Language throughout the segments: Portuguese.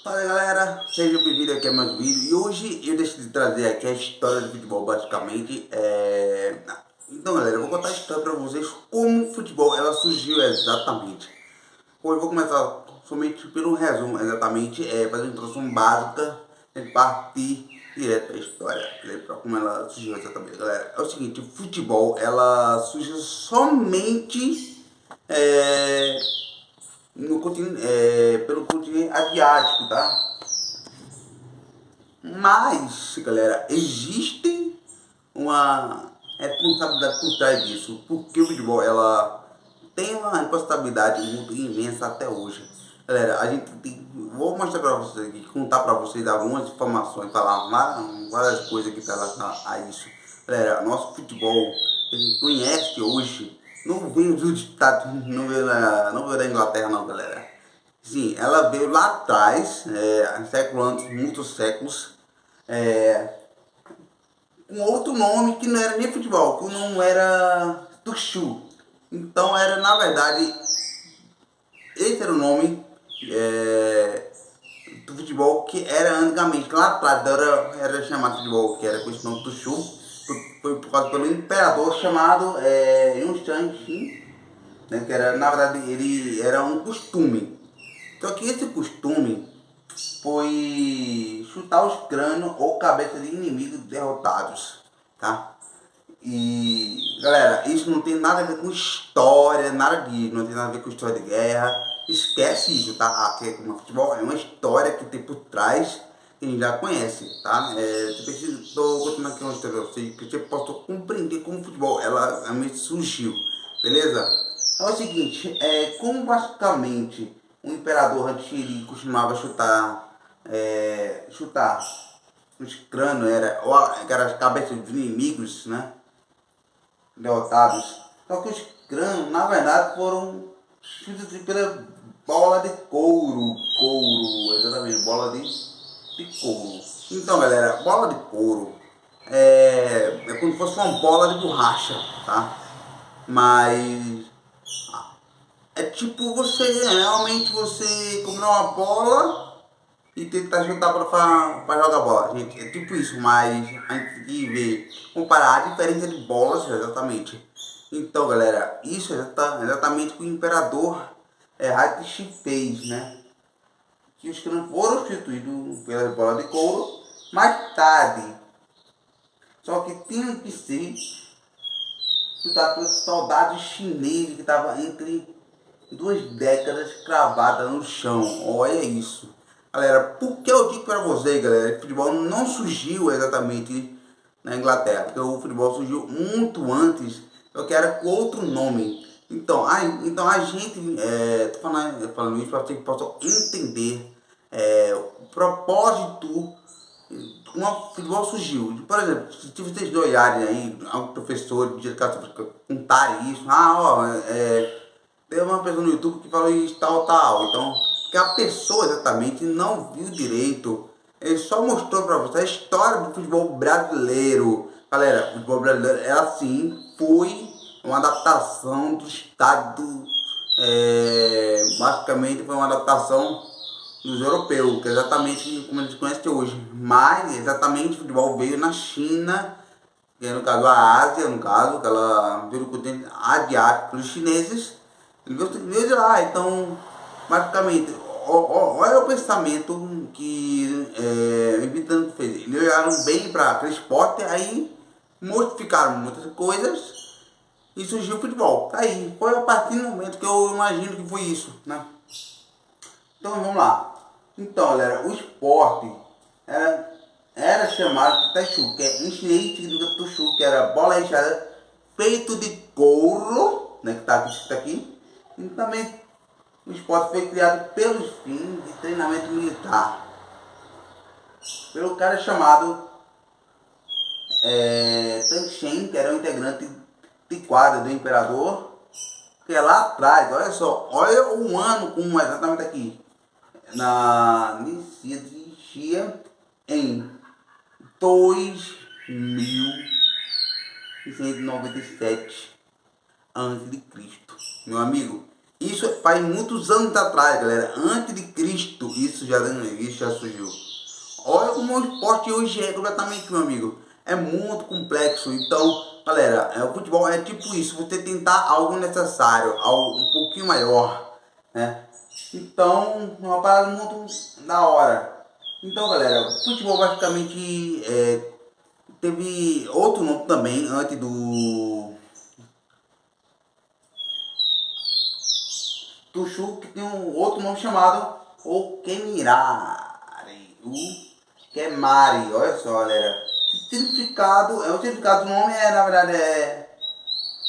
Fala galera, sejam bem-vindos aqui a mais um vídeo. E hoje eu decidi trazer aqui a história do futebol basicamente. Então galera, eu vou contar a história pra vocês como o futebol ela surgiu exatamente. Hoje eu vou começar somente pelo resumo, exatamente, fazer uma introdução básica e partir direto para a história, para como ela surgiu exatamente. Galera, é o seguinte, o futebol ela surgiu somente no continente, pelo continente asiático, tá? Mas, galera, existe uma responsabilidade por trás disso, porque o futebol ela tem uma responsabilidade muito imensa até hoje. Galera, a gente tem, vou mostrar para vocês aqui, contar para vocês algumas informações, falar várias coisas aqui relacionadas a isso. Galera, nosso futebol, a gente conhece hoje, não veio dos Estados Unidos, não veio da Inglaterra não, galera. Sim, ela veio lá atrás, séculos antes, muitos séculos, com outro nome que não era nem futebol, que não era Tuxu. Então era, na verdade, esse era o nome do futebol que era antigamente, lá atrás era chamado futebol, que era com esse nome Tuxu. Foi por causa do imperador chamado Yun Shang-Xin, né, que era, na verdade, ele era um costume. Só que esse costume foi chutar os crânios ou cabeças de inimigos derrotados, tá? E galera, isso não tem nada a ver com história, nada disso, não tem nada a ver com história de guerra. Esquece isso, tá? Aqui no futebol é uma história que tem por trás que a gente já conhece, tá? Estou contando aqui uma história pra vocês que você possa compreender como o futebol ela realmente surgiu, beleza? É o seguinte, como basicamente o imperador antes ele costumava chutar os crânios, era as cabeças dos inimigos, né? Derrotados. Só que os crânios, na verdade, foram chutados pela bola de couro. Exatamente, bola de couro. Então, galera, bola de couro é como se fosse uma bola de borracha, tá? Mas é tipo realmente você comprar uma bola e tentar juntar para jogar bola, gente. É tipo isso, mas a gente tem que ver, comparar a diferença de bolas exatamente. Então, galera, isso é exatamente o que o imperador Heihachi fez, né? Que os que não foram substituídos pelas bolas de couro mais tarde. Só que tinham que ser chutados pelos soldados chineses que estavam entre 2 décadas cravadas no chão. Olha isso. Galera, por que eu digo para vocês, galera, que o futebol não surgiu exatamente na Inglaterra? Porque o futebol surgiu muito antes, só que era com outro nome. Então a gente, tô falando isso para vocês possam entender o propósito como o futebol surgiu. Por exemplo, se vocês olharem aí, algum professor de educação contarem isso, tem uma pessoa no YouTube que falou isso, tal. Então, que a pessoa exatamente não viu direito. Ele só mostrou pra você a história do futebol brasileiro. Galera, o futebol brasileiro é assim, foi uma adaptação do estado. Basicamente foi uma adaptação dos europeus, que é exatamente como eles conhecem hoje. Mas exatamente o futebol veio na China, que é no caso a Ásia, no caso, que ela veio do continente asiático pelos chineses. Ele veio de lá, então basicamente, olha o pensamento que o Ibitano fez. Eles olharam bem para aquele esporte, aí modificaram muitas coisas e surgiu o futebol. Tá aí, foi a partir do momento que eu imagino que foi isso, né? Então vamos lá. Então, galera, o esporte era chamado de Taishu, que em chinês significa Tushu, que era bola recheada, feito de couro, né, que está escrito aqui. E também o esporte foi criado pelos fins de treinamento militar, pelo cara chamado Tang Shen, que era um integrante de quadra do imperador, que é lá atrás, olha só, olha o ano como exatamente aqui, na Nicia de Xia, em 2197 a.C. Meu amigo, isso faz muitos anos atrás, galera, antes de Cristo, isso isso já surgiu. Olha como o esporte hoje é completamente, meu amigo. É muito complexo. Então, galera, o futebol é tipo isso. Você tentar algo necessário, algo um pouquinho maior, né? Então, é uma parada muito da hora. Então, galera, o futebol basicamente teve outro nome também antes do Chu, que tem um outro nome chamado o Kemirari. O Kemari, olha só, galera. O significado do nome na verdade,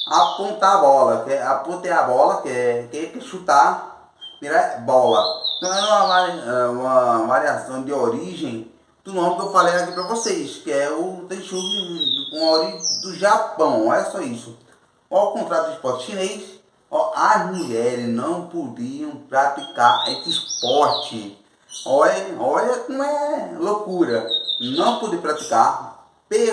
apontar a bola, que é apontar a bola, que é chutar, virar bola. Então é uma variação de origem do nome que eu falei aqui pra vocês, que é o Tenchu com a origem do Japão, olha só isso. Ao contrário do esporte chinês, as mulheres não podiam praticar esse esporte. Olha como é loucura. Não podia praticar e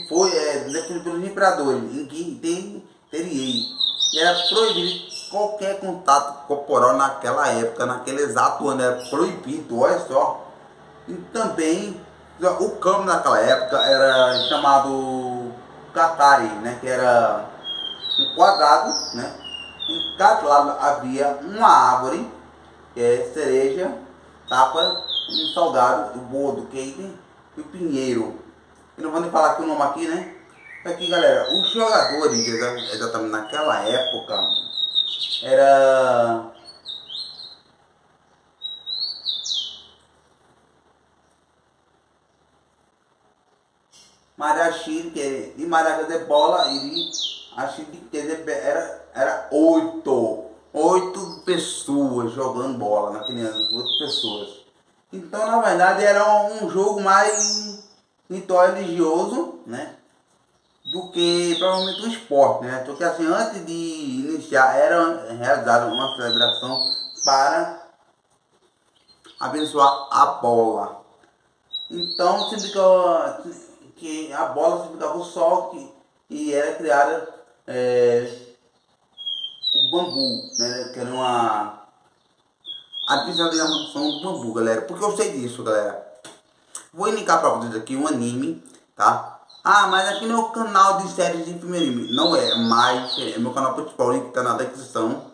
foi definido pelos imperadores em que teria e era proibido qualquer contato corporal naquela época, naquele exato ano, era proibido, olha só. E também o campo naquela época era chamado Katari, né, que era um quadrado, né? Em cada lado havia uma árvore, que é cereja, tapa, um salgado, o bodo, queime e o pinheiro. Eu não vou nem falar aqui o nome aqui, né? Aqui, galera, os jogadores, exatamente naquela época, era Marashi, que de Maraca de bola, e acho que era oito pessoas jogando bola naquele ano, 8 pessoas. Então, na verdade, era um jogo mais religioso, né? Do que provavelmente um esporte, né? Porque assim, antes de iniciar, era realizada uma celebração para abençoar a bola. Então, significa que a bola significava o sol e era criada o bambu, né? Que era uma artificialização do bambu, galera. Porque eu sei disso, galera. Vou indicar pra vocês aqui um anime, tá? Ah, mas aqui não é o canal de séries de filme anime. Não é, mas é meu canal principal, o link tá na descrição.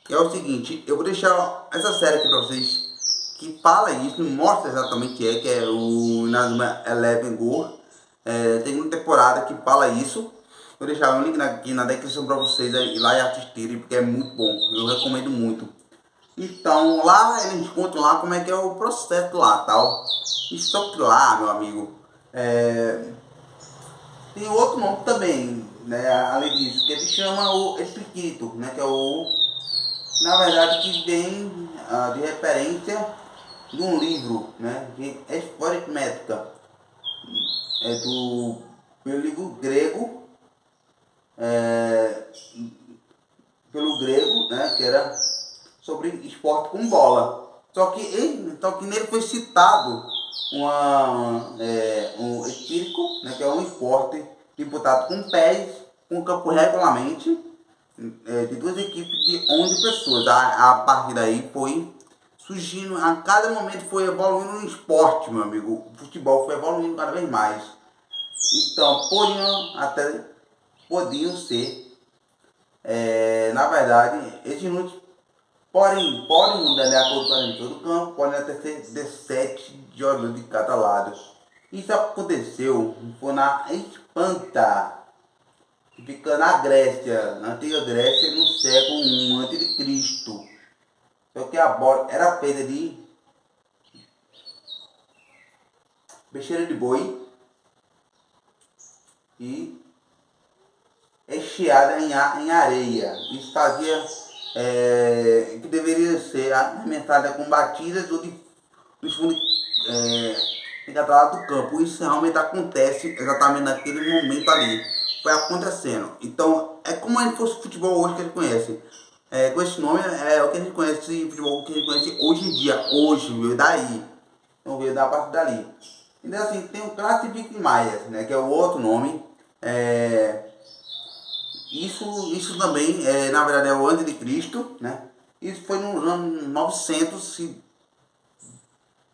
Que é o seguinte, eu vou deixar essa série aqui pra vocês, que fala isso, mostra exatamente que é o Inazuma Eleven Go. Tem uma temporada que fala isso. Vou deixar o link aqui na descrição pra vocês ir lá e assistirem, porque é muito bom. Eu recomendo muito. Então lá eles contam lá como é que é o processo lá, tal. E só que lá, meu amigo, tem outro nome também, né, além disso, que ele chama o Espírito, né, que é na verdade, que vem de referência de um livro, né, de história médica, pelo livro grego, pelo grego, né, que era sobre esporte com bola. Só que nele foi citado um espírito, né, que é um esporte disputado com pés, com campo regularmente, de duas equipes de 11 pessoas. A partir daí foi surgindo, a cada momento foi evoluindo o esporte, meu amigo. O futebol foi evoluindo cada vez mais. Então, podiam ser, na verdade, esses números podem mudar de acordo com a liga do campo, podem até ser 17 jogadores de cada lado. Isso aconteceu, foi na Esparta, que fica na Grécia, na antiga Grécia, no século I a.C. Só que a bola era feita de besteira de boi e recheada em areia. Isso fazia que deveria ser alimentada com batidas dos fundos em cada lado do campo. Isso realmente acontece exatamente naquele momento ali. Foi acontecendo. Então é como se fosse futebol hoje que a gente conhece. Com esse nome é o que a gente conhece, futebol que a gente conhece hoje em dia. Hoje veio daí. Então veio da parte dali. Então assim, tem o Classific Maias, né, que é o outro nome. Isso também, na verdade, é o antes de Cristo, né? Isso foi no ano 900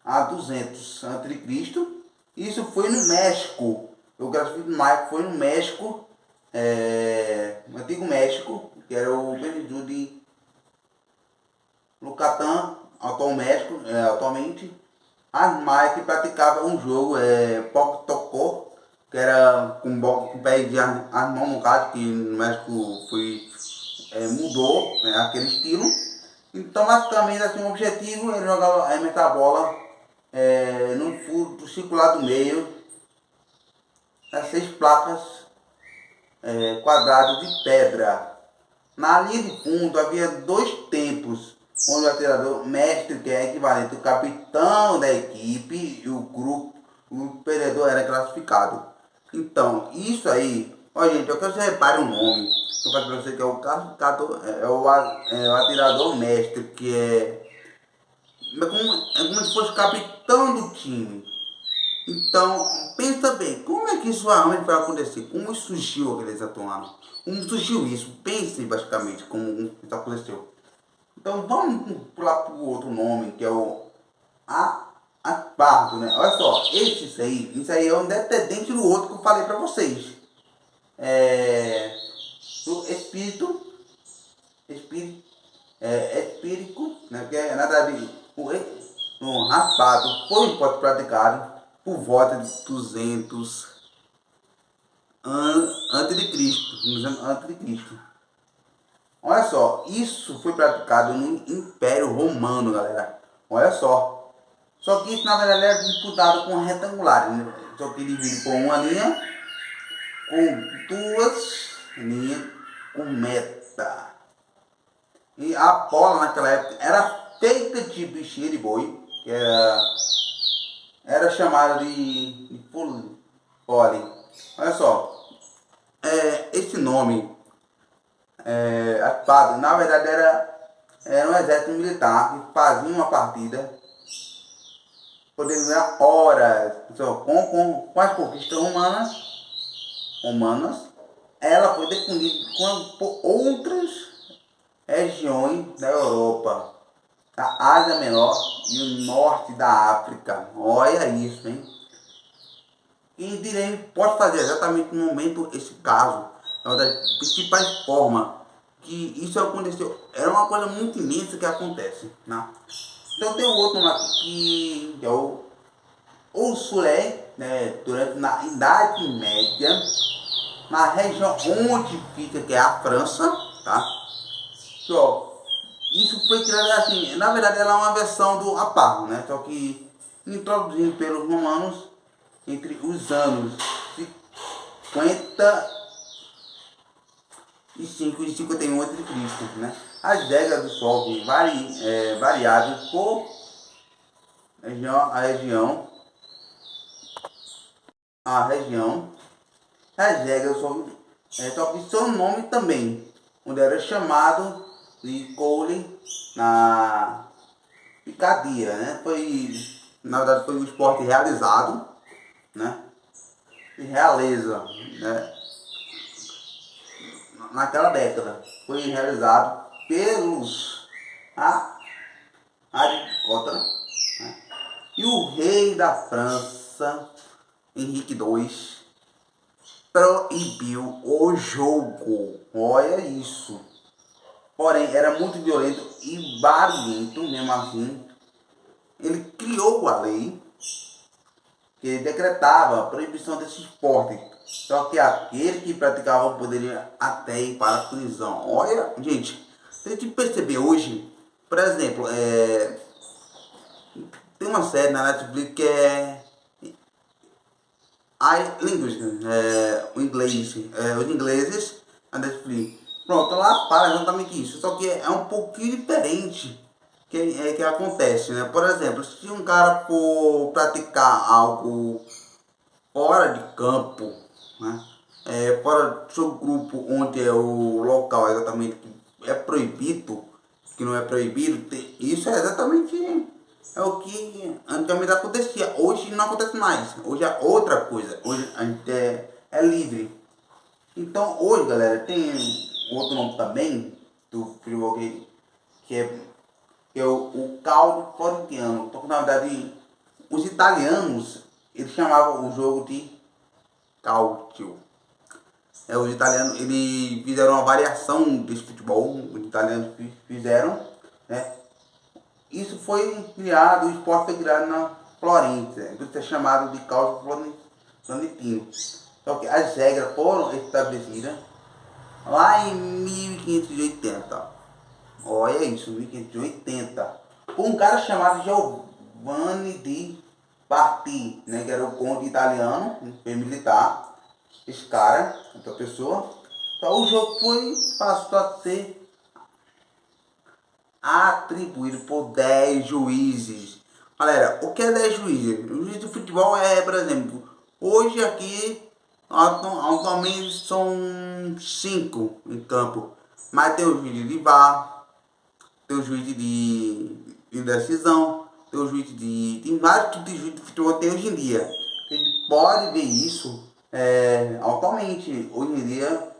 a 200 a.C. Isso foi no México. O grafite maico foi no México, no antigo México, que era o período de Yucatán, atualmente. As maias que praticavam um jogo, Poc Tocó, que era com pés de mãos no caso, que no México mudou, né, aquele estilo. Então, basicamente, assim, o objetivo é jogar, meter a bola no fundo circular do meio, as 6 placas quadradas de pedra. Na linha de fundo havia 2 tempos, onde o atirador mestre, que é equivalente ao capitão da equipe, e o perdedor era classificado. Então, isso aí, olha gente, eu quero que você repare o nome. Eu falo para você que é o classificador, o atirador mestre, que é como se fosse o capitão do time. Então, pensa bem, como é que isso realmente vai acontecer? Como surgiu aqueles atuando? Como surgiu isso? Pense basicamente como isso aconteceu. Então vamos pular para o outro nome, que é o Aspardo, né? Olha só, isso aí é um descendente do outro que eu falei para vocês. Do espírito, né? Que é nada a ver. O raspado foi um pote praticado por volta de 200 antes de Cristo. Olha só, isso foi praticado no Império Romano, galera. Olha só. Só que isso na verdade era disputado com retangular, né? Só que divide por uma linha, com 2 linhas com meta. E a bola naquela época era feita de bichinha de boi, que era chamada de pole. Olha só, esse nome, na verdade era um exército militar que fazia uma partida, poderia durar horas, com as conquistas humanas, ela foi defendida por outras regiões da Europa, da Ásia Menor e o norte da África. Olha isso, hein? E direi, pode fazer exatamente no momento esse caso. É uma das principais formas que isso aconteceu. Era uma coisa muito imensa que acontece, né? Então tem um outro nome aqui que é o Ursulé, né? Na Idade Média, na região onde fica, que é a França, tá? Que, ó, isso foi criado assim, na verdade ela é uma versão do Aparro, né? Só que introduzido pelos romanos entre os anos 55 e 51 a.C., né? As regras do sol variáveis por região. As regras só que seu nome também, onde era chamado de Cole na picadia, né? Na verdade foi um esporte realizado, né? E realeza, né? Naquela década foi realizado pelos aristócratas, né? E o rei da França, Henrique II, proibiu o jogo. Olha isso. Porém, era muito violento e barulhento, mesmo assim. Ele criou a lei que decretava a proibição desse esporte. Só que aquele que praticava poderia até ir para a prisão. Olha, gente, se a gente perceber hoje, por exemplo, tem uma série na Netflix que é Language, os ingleses, a Netflix. Pronto, lá fala exatamente isso. Só que é um pouquinho diferente que acontece, né? Por exemplo, se um cara for praticar algo fora de campo, né? Fora do seu grupo, onde é o local exatamente que é proibido, que não é proibido, isso é exatamente o que antigamente acontecia. Hoje não acontece mais. Hoje é outra coisa. Hoje a gente é livre. Então hoje, galera, tem outro nome também do futebol que é o caldo florentiano. Então, na verdade, os italianos, eles chamavam o jogo de calcio. Os italianos, eles fizeram uma variação desse futebol, os italianos fizeram, né? Isso foi criado, o esporte foi criado na Florença, isso é chamado de calcio florentino. Só que as regras foram estabelecidas lá em 1580. Olha isso, 1580. Por um cara chamado Giovanni di Barti, né, que era o conde italiano, militar. Esse cara, essa pessoa. Então o jogo passou a ser atribuído por 10 juízes. Galera, o que é 10 juízes? O juiz de futebol por exemplo, hoje aqui atualmente são 5 em campo. Mas tem o juiz de VAR, tem o juiz de decisão, tem o juiz tem vários tipos de juiz de futebol tem hoje em dia. A gente pode ver isso atualmente, hoje em dia,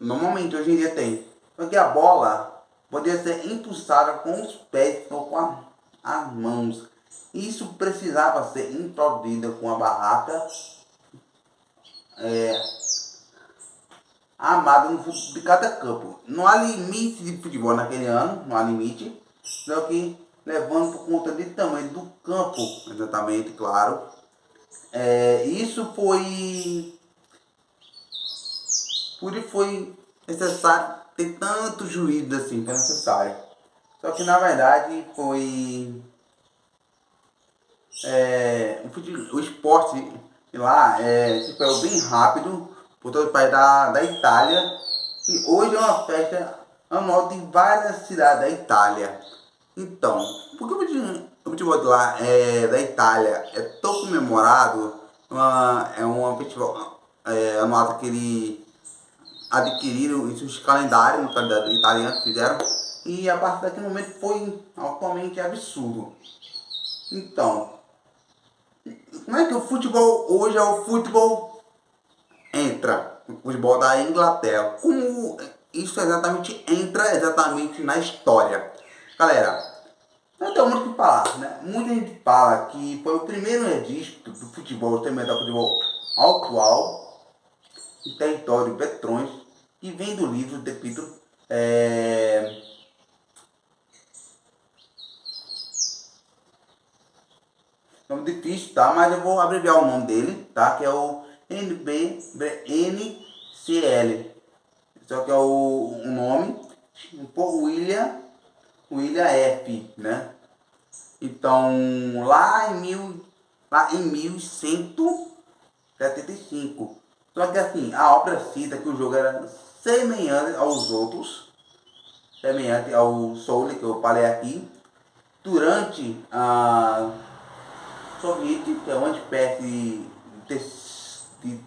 normalmente hoje em dia tem. Porque a bola poderia ser impulsada com os pés ou com as mãos. Isso precisava ser introduzida com a barraca armada no fundo de cada campo. Não há limite de futebol naquele ano, não há limite. Só que levando por conta do tamanho do campo, exatamente, claro. Isso foi necessário ter tantos juízes assim, foi necessário. Só que na verdade foi o esporte lá se pegou bem rápido por todo o país da Itália. E hoje é uma festa anual de várias cidades da Itália. Então, por que o futebol de lá da Itália é tão comemorado? É um festival anual que eles adquiriram em seus calendários, no calendário italiano que fizeram, e a partir daquele momento foi altamente absurdo. Então, como é que o futebol hoje é o futebol o futebol da Inglaterra? Como isso exatamente entra exatamente na história? Galera, não tem muito o que falar, né? Muita gente fala que foi o primeiro registro do futebol, também do futebol atual, em território Petrões, que vem do livro de Peter nome difícil, tá? Mas eu vou abreviar o nome dele, tá? Que é o NBNCL. Só que é o nome por William F, né? Então, lá em 1175. Só que assim, a obra cita que o jogo era semelhante aos outros, semelhante ao Soul que eu falei aqui, durante a Soviética, que é uma espécie de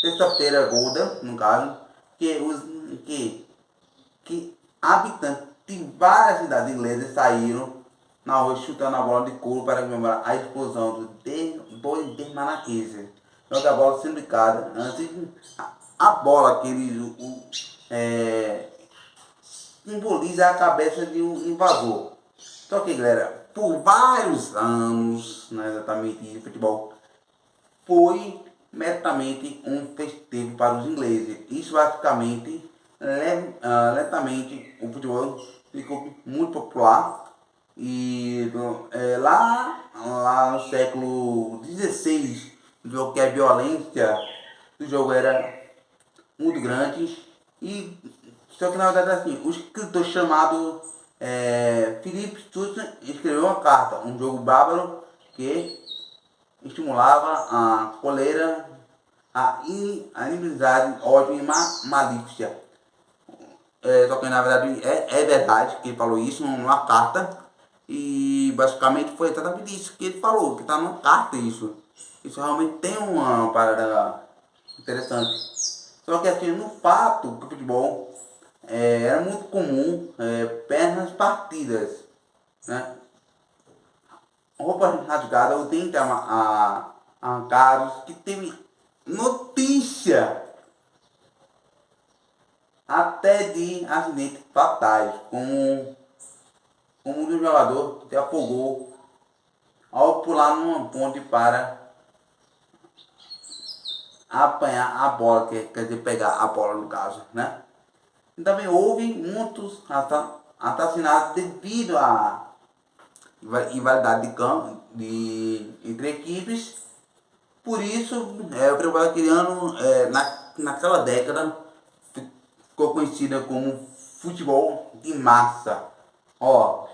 terça-feira gorda, no caso, que habitantes de várias cidades inglesas saíram na rua chutando a bola de couro para comemorar a explosão dos dinamarqueses. Então a bola sendo picada, antes a bola que eles simboliza a cabeça de um invasor. Só que galera, por vários anos, né, exatamente, o futebol foi meramente um festejo para os ingleses. Isso basicamente, lentamente, o futebol ficou muito popular. E lá no século XVI, o jogo que a violência do jogo era muito grande. E só que na verdade assim, o escritor chamado Philip Stutzman escreveu uma carta, um jogo bárbaro que estimulava a coleira, a inimizade, ódio e malícia. Só que na verdade é verdade que ele falou isso numa carta. E basicamente foi exatamente isso que ele falou, que está numa carta isso. Isso realmente tem uma parada interessante. Só que assim, no fato que o futebol era muito comum pernas partidas, né? Roupas rasgadas ou dentes arrancados, que teve notícia até de acidentes fatais, como um jogador se afogou ao pular numa ponte para apanhar a bola, quer dizer, pegar a bola no caso, né? E também houve muitos assassinatos devido à rivalidade de campo entre equipes. Por isso, o futebol aquiliano, naquela década, ficou conhecida como futebol de massa. Ó,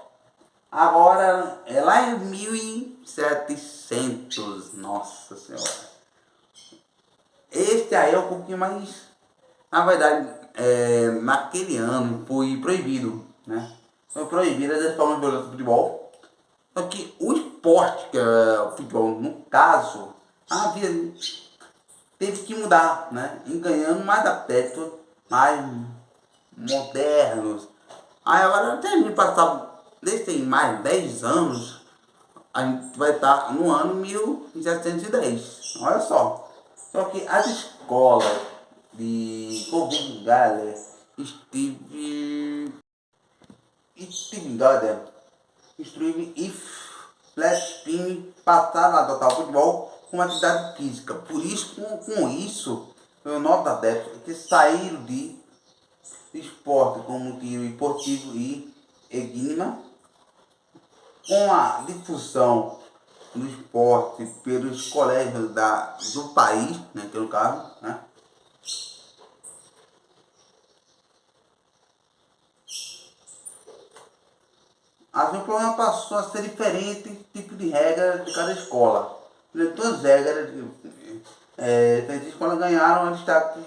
agora, lá em 1700, nossa senhora. Este aí é um pouquinho mais. Na verdade, naquele ano foi proibido, né? Foi proibida as formas de violência do futebol. Só que o esporte, que é o futebol, no caso, teve que mudar, né? E ganhando mais aspectos mais modernos. Aí agora, até a gente passar desde mais 10 anos, a gente vai estar no ano 1710. Olha só. Só que as escolas de Covent Garden, Steve Gardner, Steve e Flash passaram a adotar o futebol como atividade física. Por isso, com isso, foi o nome adeptos que saíram de esporte como tiro esportivo e esgrima. Com a difusão do esporte pelos colégios do país, né, pelo caso, né? Assim o problema passou a ser diferente tipo de regra de cada escola. Todas as regras as escolas ganharam destaque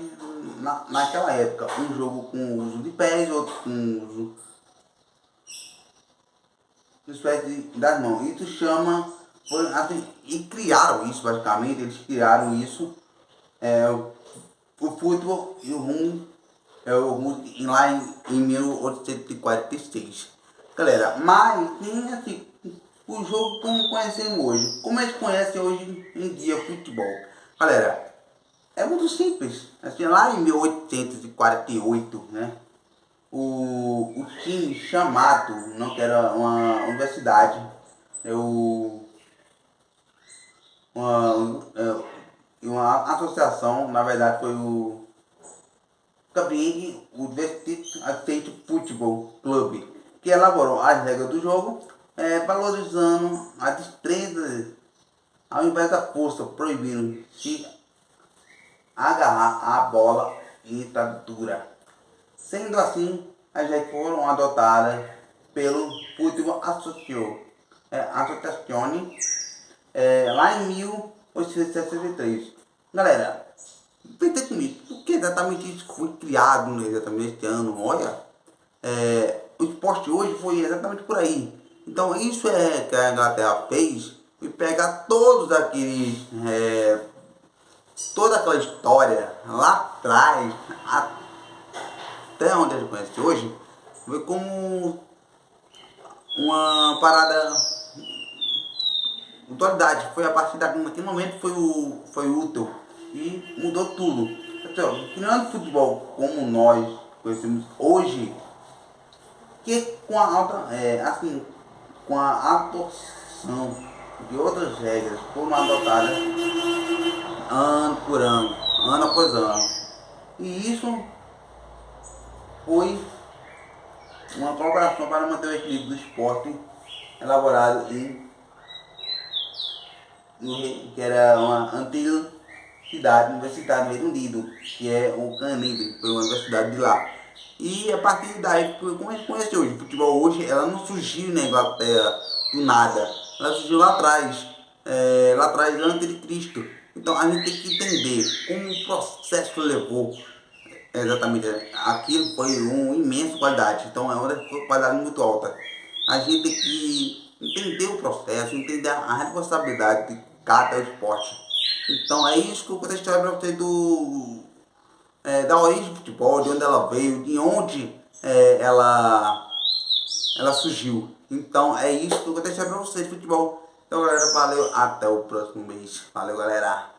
naquela época. Um jogo com uso de pés, outro com uso dos pés das mãos. Isso chama, foi assim, e criaram isso basicamente, eles criaram isso, o futebol e o rugby lá em 1846. Galera, mas tem assim, o jogo como conhecemos hoje. Como eles conhecem hoje em dia o futebol? Galera, é muito simples. Assim, lá em 1848, né? O time chamado, não que era uma universidade, uma associação, na verdade foi o Cambridge University State Football Club, que elaborou as regras do jogo, valorizando a destreza ao invés da força, proibindo se agarrar a bola em tradutora. Sendo assim, as regras foram adotadas pelo Football Association lá em 1863. Galera, pensa comigo, por que exatamente isso foi criado exatamente este ano? Olha, o esporte hoje foi exatamente por aí. Então isso é que a Inglaterra fez e pegar todos aqueles, toda aquela história lá atrás, até onde a gente conhece hoje, foi como uma parada autoridade. Foi a partir daquele momento foi útil e mudou tudo. Então, criando futebol como nós conhecemos hoje, que com a com a adoção de outras regras foram adotadas ano por ano, ano após ano. E isso foi uma colaboração para manter o equilíbrio do esporte elaborado que era uma antiga cidade universitária no Reino Unido, que é o Canterbury, foi uma universidade de lá. E a partir daí, como a gente conhece hoje, o futebol hoje, ela não surgiu na Inglaterra do nada, ela surgiu lá atrás antes de Cristo. Então a gente tem que entender como o processo levou exatamente aquilo, foi uma imensa qualidade, então é uma qualidade muito alta. A gente tem que entender o processo, entender a responsabilidade de cada esporte. Então é isso que eu contei a história para você da origem do futebol, de onde ela veio, de onde ela surgiu. Então é isso que eu contei a história para vocês de futebol. Então galera, valeu, até o próximo mês. Valeu galera.